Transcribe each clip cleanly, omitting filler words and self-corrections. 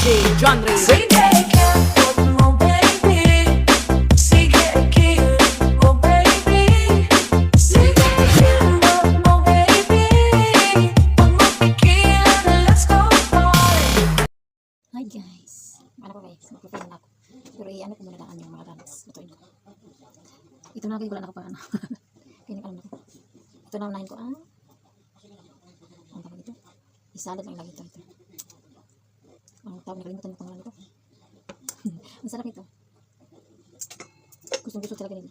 DJ John Ray. Sige ka mo baby, sige ka mo baby, sige ka mo baby, pag mapigilan, let's go party. Hi guys! Ano ko guys? Magpapilin ako. Pero ano ko muna daan yung mga dance. Lutuin ko. Ito na guys, wala na ako pang ano. Kaya nakalam na ko. Ito na unahin ko ang ang tawag ito. Isalad lang lagi ito. Ang tawag, nakalimutan yung pangalan nito. Ang sarap ito. Gustong-gusto talaga nila.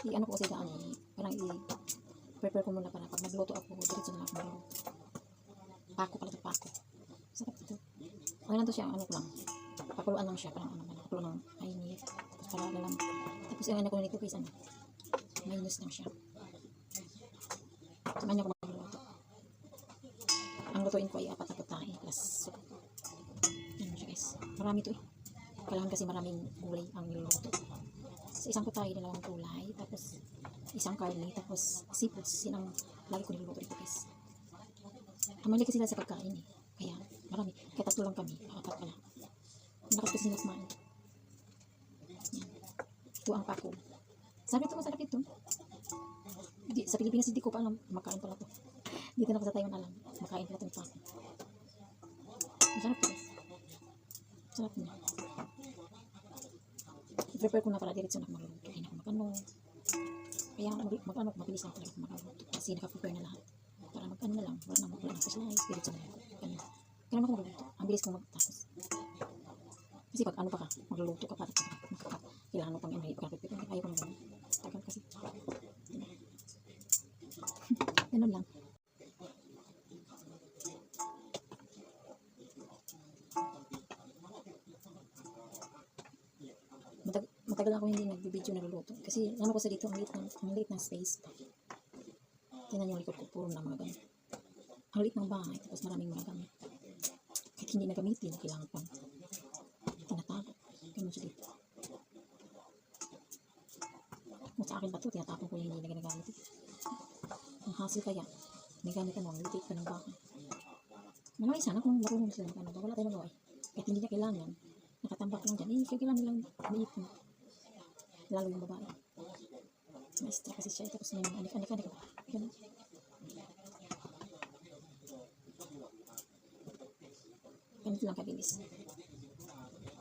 I-ano ko kasi daan eh. Parang i-prepare ko muna para pag nagluto ako, diretso na ako magluto. Pako pala ito, pako. Sarap ito. Okay lang to siya, ano ko lang. Pakuluan lang siya, parang ano, pakulo ng mainit. Tapos para lalam. Tapos yung ano ko nito guys, ano, minus lang siya. Samahan niyo ko magluto. Ang lutuin ko ay 4 na putahe plus soup. Yan siya guys. Marami to eh. Kailangan kasi maraming gulay ang niluluto. Sa isang putahe, 2 gulay. Tapos isang karne. Tapos sipos. Yun ang lagi ko niluluto dito guys. Kamali kasi sila sa pagkain eh. Kaya marami. Kaya 3 lang kami. 4 pala. Malakas kasi nila kumain. Yan. Ito ang pako. Sabi ito, masarap ito. Sa Pilipinas hindi ko pa alam. Makain pala ito. Dito na ko sa Taiwan alam. Makain pala ito yung pako. Masarap ito guys. Sarap niya. I-prepare ko na para diretso na magluluto. Hindi na ako mag-ano. Kaya mag-ano, mabilis lang talaga magluluto. Kasi naka-prepare na lahat. Para mag-ano na lang. Wala na pa-slice. Diretso na lang. Kaya naman ako magluluto. Ang bilis kong magtapos. Kasi pag ano pa ka, magluluto ka para kailangan mo pang i-prepare. Ayaw ko na lang. Tagal kasi. Ganun lang. Matagal ako hindi nag-video nagluluto. Kasi ano ko sa dito, ang liit ng space pa. Tingnan yung likod ko, puro na mga ganyan. Ang liit ng bahay, tapos maraming mga gamit. Kahit hindi nagamitin, kailangan pang tinatago. Ganun siya dito. Kung sa akin ba ito, tinatapon ko yung hindi na ginagamit. Ang hassle kaya, may gamit ano, ang liit pa ng bahay. Malaki sana kung marunong sila ng ano, wala tayong magawa eh. Kahit hindi na kailangan, nakatambak lang dyan, kailangan nilang liitin. Lalo yung babae. Maestra kasi siya, tapos may mga anik-anik ba? Ganun. Ganito lang kabilis.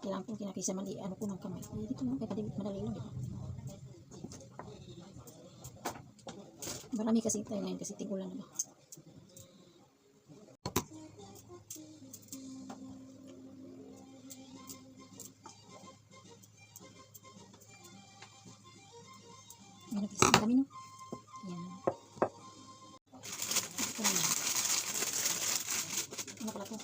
Kailangan kong kinakisa mali, ano ko ng kamay. Dito lang, kaya madali lang, diba? Marami kasi tayo ngayon kasi tigulan na ba? Ang dami no? Yan. Ito na. Ano pala ito?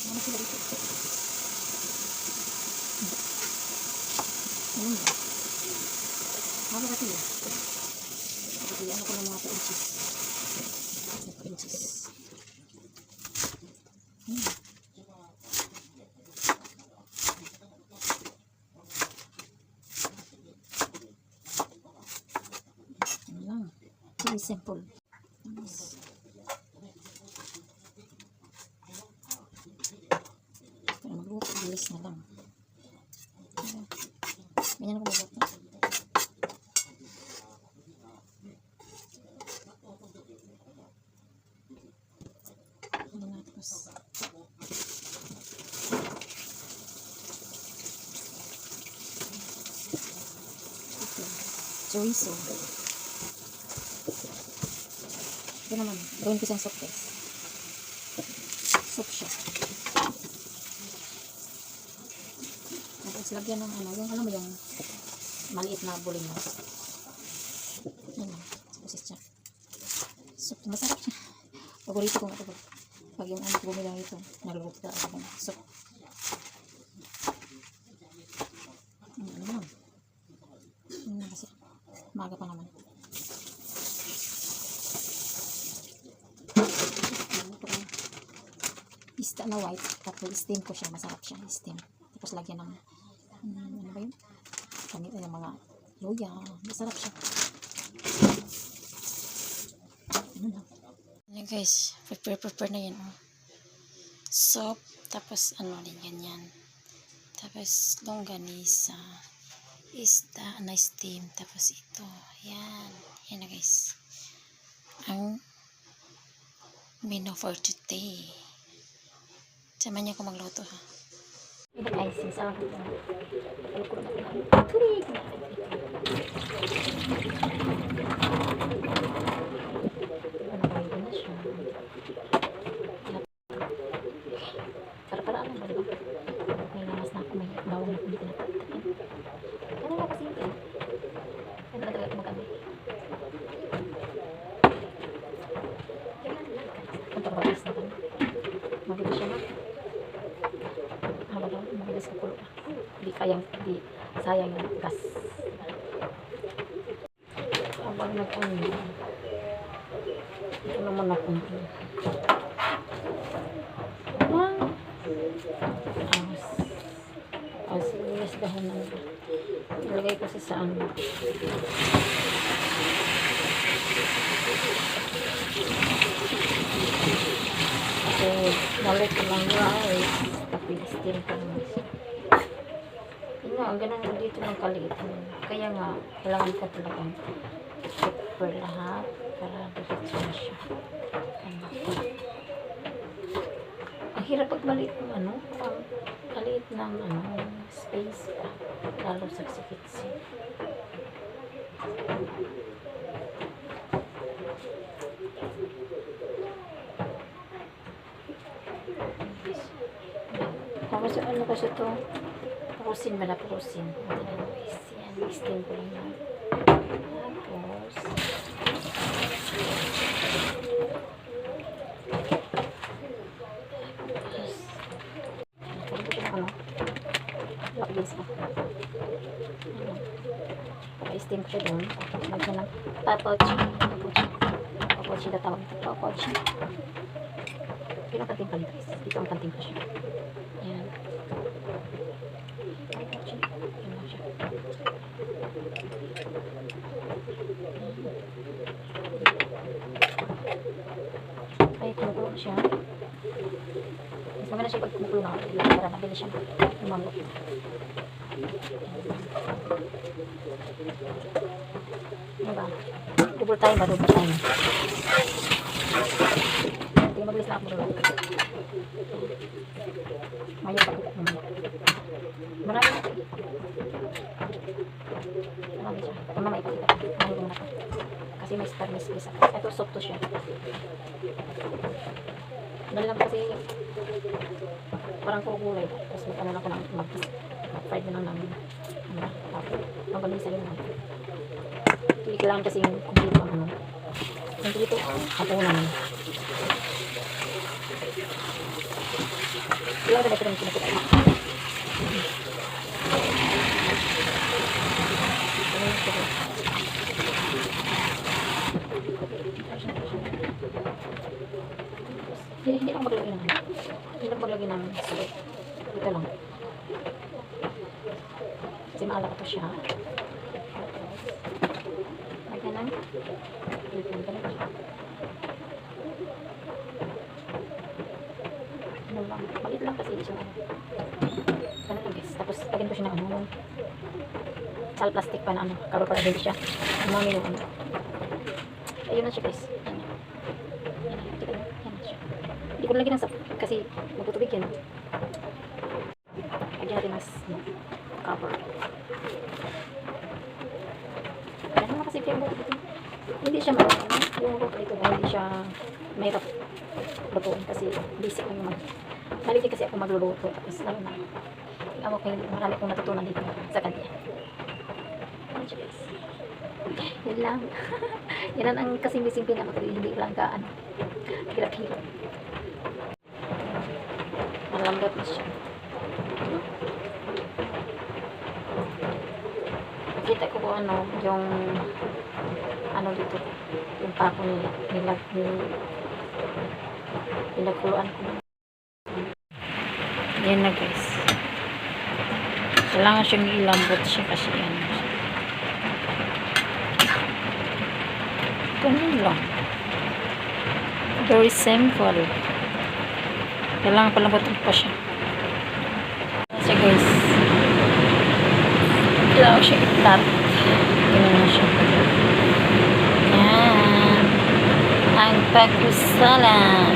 Ano sila dito? Ano yun? Ako kasi yun. Kasi ano ko ng mga pa-inches. Pa-inches. Very simple. Para magluto, bilis na lang. Ganyan ako magluto. Ano na tapos. Chorizo. Ito naman, gawin ko siyang soup guys. Soup siya. Tapos lagyan ng ano, yung alam mo yung maliit na bulinos. Yan lang, tapos siya. Soup, masarap siya. Paborito ko nga ito. Pag yung anak bumila ito, naluluto ka ako ng soup. Ano lang. Ano lang kasi, maaga pa naman. Pista na white, tapos steam ko siya, masarap siya, steam. Tapos lagyan ng ano ba yun? Kami yung mga luya. Masarap siya. Ano lang. Ayan guys, prepare na yan. Oh. Soup, tapos ano din ganyan. Tapos longganisa, isda na steam, tapos ito. Yan. Yan na guys. Ang menu for today. Sama niya ako magluto ha. Ito guys, sinasama ko ito. Ano ko na ito? Tulig! Ano ba yun na siya? Para pala ano ba, diba? May lamas na ako, may bawang na hindi ko napagtakin. Ano nga kasi yun? Ano na talaga kumagami? Ang pagbagas na kami. Mabilis siya na. Haba daw, mabilis ka pulo pa. Hindi sayang yung gas. Habang nag-ano, ito naman ako. Sinis dahon na ito. Ilagay ko sa ano. Kasi balik ko lang rice. Tapos steam ko naman siya. Yun nga, ang ganun dito ng kaliit. Kaya nga, kailangan ko talagang pepper lahat para diretso na siya. Ang hirap pag maliit ng ano, ang kaliit ng ano, space pa. Lalo sa sikitsi. Tapos ano kasi ito? Purusin ba na purusin? Yan, steam ko lang yan. Tapos ano? Lapis na. Paka-steam ko siya doon. Lagyan ng papochi. Papochi na tawag ito. Papochi. Pinakating pa nito. Dito ang kanting pa siya. Ayan. Papochi. Ayan lang siya. Ay, kumukulo na siya. Mas maganda siya pag kumukulo na para mabilis siya lumambot. Ano ba? Double time ba? Double time. Hindi mabilis na ako doon. Mayo pa ako. Marami na. Marami siya. Ito na maipakita ko. Mayo na ito. Kasi may star miss ako. Ito soft to siya. Dahil lang kasi parang puro gulay. Tapos ano lang ko ng mag-fried na lang namin. Tapos ang ganun sa'yo naman. Hindi kailangan kasi yung kumplito ang ano. Kumplito ang hapunan. Kailangan na ito rin kinakita. Hindi ako maglagay ng hindi ako maglagay ng sulit. Ito lang. Kasi maalak ito siya. Lagyan lang. Ano lang. Malit lang kasi siya. Ganun lang guys. Tapos lagyan ko siya ng ano. Sal plastic pa na ano. Karo para hindi siya. Umami yung ano. Ayun na siya guys. Hindi ko nalagyan ng sap kasi magtutubig yan. Lagyan natin mas cover. Kaya naman kasi yung buto dito. Hindi siya yung buto dito hindi siya mahirap lutuin kasi basic lang naman. Maligay kasi ako magluluto tapos lalo na ako kayo marami akong natutunan dito sa kanya. Ano siya guys? Yan lang. Yan ang kasimple-simple na hindi lang ka ano. Hirap-hirap. Malambot na siya. Kita ko kung ano, yung ano dito, yung pako pinagkuluan ko. Yan na guys. Kailangan siyang ilambot siya kasi yan. Ganun lang. Very simple. Kailangan palambutin pa siya. Siya guys. Kailangan siya itat. Ganun na siya. Yan. Ang pagkusalan.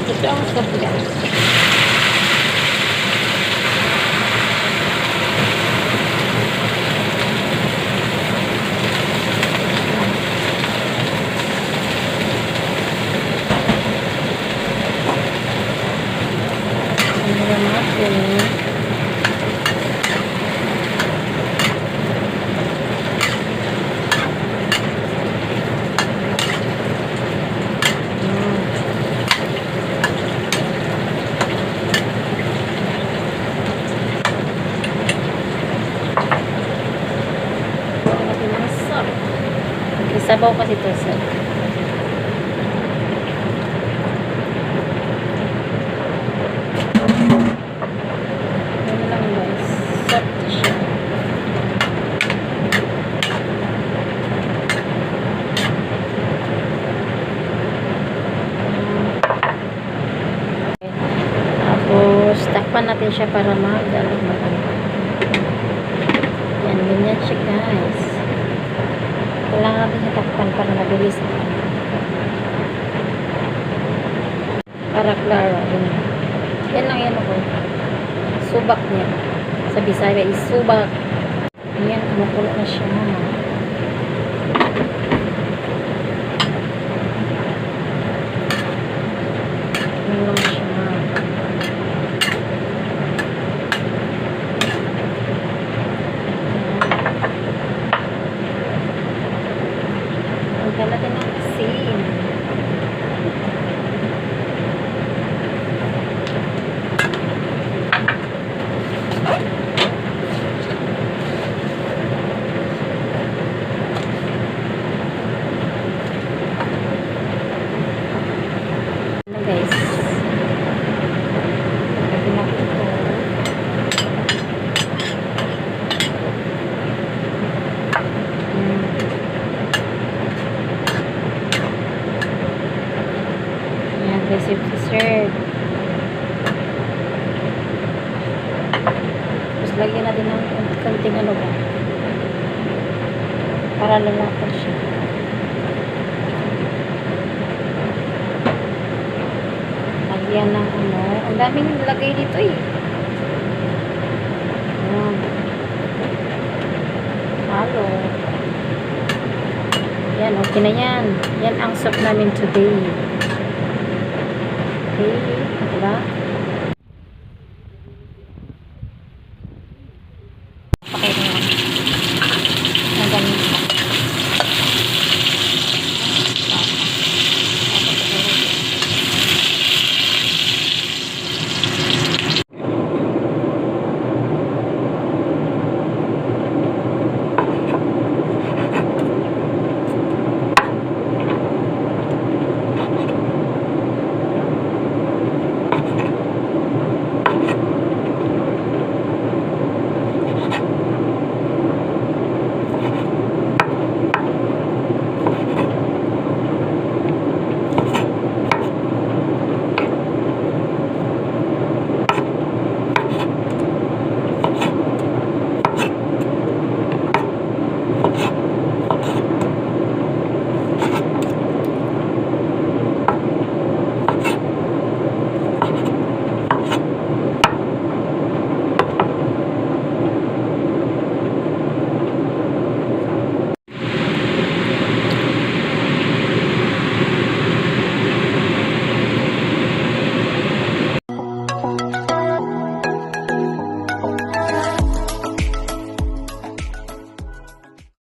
Ito ang sabi guys. Sabaw kasi ito sir. Yan lang guys. Soft siya. Tapos takpan natin siya para mag-ano. Yan, ganyan siya guys. Kailangan natin siya takpan para mabilis. Para klaro. Yan lang yan ako. Subak niya. Sa Bisaya is subak. Yan, kumukulo na siya. Yan lang siya. Ang ganda din ng asin. Ano guys? Lagyan natin ito. Yan guys, yung dessert. Tapos lagyan natin ng konting ano ba? Para lalapad siya. Lagyan ng ano. Ang daming nilagay dito eh. Yan. Halo. Yan, okay na yan. Yan ang soup namin today. Okay, diba?